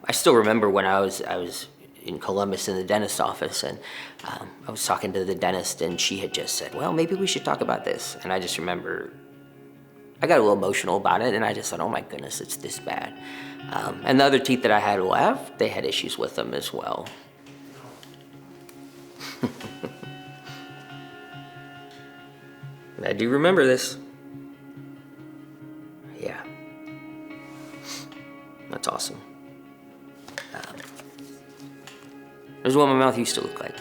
I still remember when I was in Columbus in the dentist's office, and I was talking to the dentist, and she had just said, well, maybe we should talk about this. And I just remember I got a little emotional about it, and I just thought, oh my goodness, it's this bad. And the other teeth that I had left, they had issues with them as well. I do remember this. Yeah. That's awesome. This is what my mouth used to look like.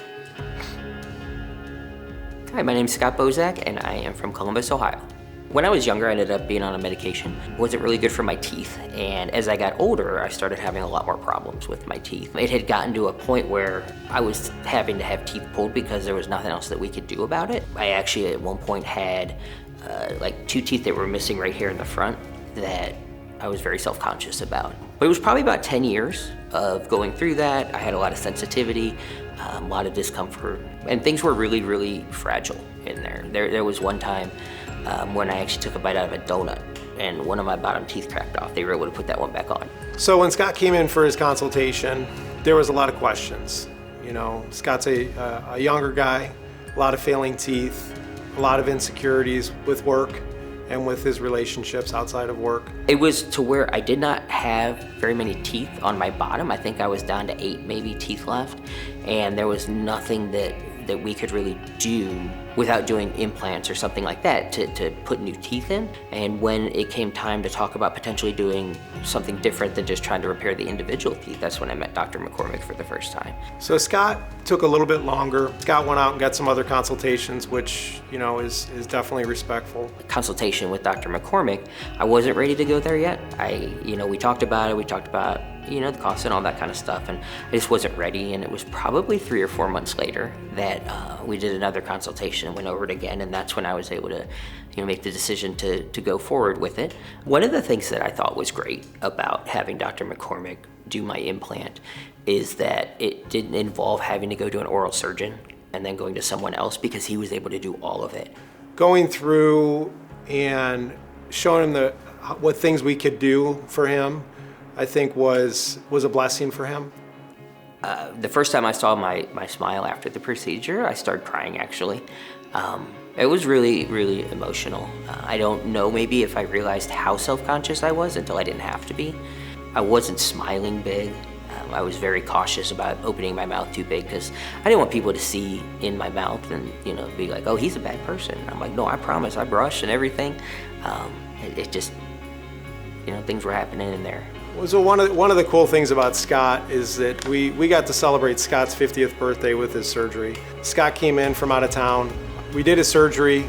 Hi, my name's Scott Bozak, and I am from Columbus, Ohio. When I was younger, I ended up being on a medication. It wasn't really good for my teeth, and as I got older, I started having a lot more problems with my teeth. It had gotten to a point where I was having to have teeth pulled because there was nothing else that we could do about it. I actually at one point had like 2 teeth that were missing right here in the front that I was very self-conscious about. But it was probably about 10 years of going through that. I had a lot of sensitivity, a lot of discomfort, and things were really, really fragile in there. There was one time when I actually took a bite out of a donut and one of my bottom teeth cracked off. They were able to put that one back on. So when Scott came in for his consultation, there was a lot of questions. You know, Scott's a younger guy, a lot of failing teeth, a lot of insecurities with work and with his relationships outside of work. It was to where I did not have very many teeth on my bottom. I think I was down to 8 maybe teeth left, and there was nothing that we could really do without doing implants or something like that to put new teeth in. And when it came time to talk about potentially doing something different than just trying to repair the individual teeth, that's when I met Dr. McCormack for the first time. So Scott took a little bit longer. Scott went out and got some other consultations, which, you know, is definitely respectful. Consultation with Dr. McCormack, I wasn't ready to go there yet. We talked about it, the cost and all that kind of stuff, and I just wasn't ready. And it was probably 3 or 4 months later that we did another consultation and went over it again, and that's when I was able to make the decision to go forward with it. One of the things that I thought was great about having Dr. McCormack do my implant is that it didn't involve having to go to an oral surgeon and then going to someone else, because he was able to do all of it. Going through and showing him what things we could do for him, I think was a blessing for him. The first time I saw my smile after the procedure, I started crying actually. It was really, really emotional. I don't know maybe if I realized how self-conscious I was until I didn't have to be. I wasn't smiling big. I was very cautious about opening my mouth too big because I didn't want people to see in my mouth and be like, oh, he's a bad person. I'm like, no, I promise, I brushed and everything. It just, things were happening in there. So one of the cool things about Scott is that we got to celebrate Scott's 50th birthday with his surgery. Scott came in from out of town. We did his surgery.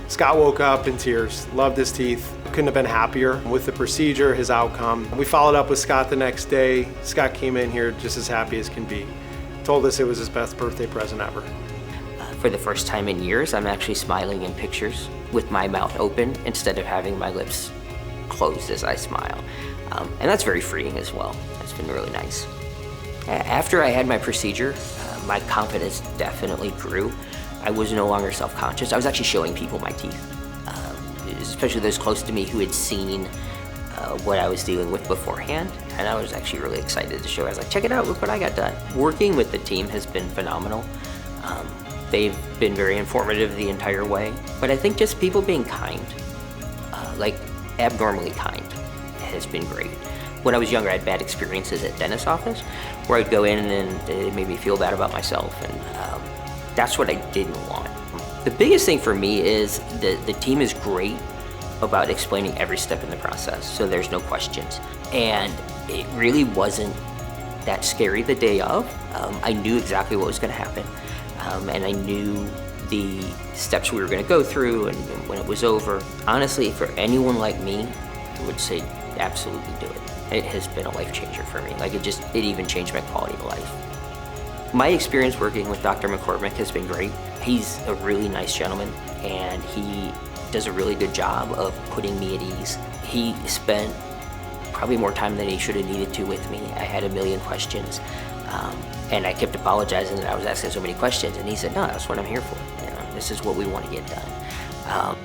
Scott woke up in tears, loved his teeth. Couldn't have been happier with the procedure, his outcome. We followed up with Scott the next day. Scott came in here just as happy as can be. Told us it was his best birthday present ever. For the first time in years, I'm actually smiling in pictures with my mouth open instead of having my lips closed as I smile. And that's very freeing as well. That's been really nice. After I had my procedure, my confidence definitely grew. I was no longer self-conscious. I was actually showing people my teeth, especially those close to me who had seen what I was dealing with beforehand. And I was actually really excited to show. I was like, check it out, look what I got done. Working with the team has been phenomenal. They've been very informative the entire way. But I think just people being kind, like abnormally kind, has been great. When I was younger, I had bad experiences at dentist's office where I'd go in and it made me feel bad about myself, and that's what I didn't want. The biggest thing for me is that the team is great about explaining every step in the process, so there's no questions. And it really wasn't that scary the day of. I knew exactly what was going to happen, and I knew the steps we were going to go through and when it was over. Honestly, for anyone like me, I would say absolutely do it. It has been a life changer for me. It even changed my quality of life. My experience working with Dr. McCormack has been great. He's a really nice gentleman, and he does a really good job of putting me at ease. He spent probably more time than he should have needed to with me. I had a million questions, and I kept apologizing that I was asking so many questions, and he said, no, that's what I'm here for. This is what we want to get done.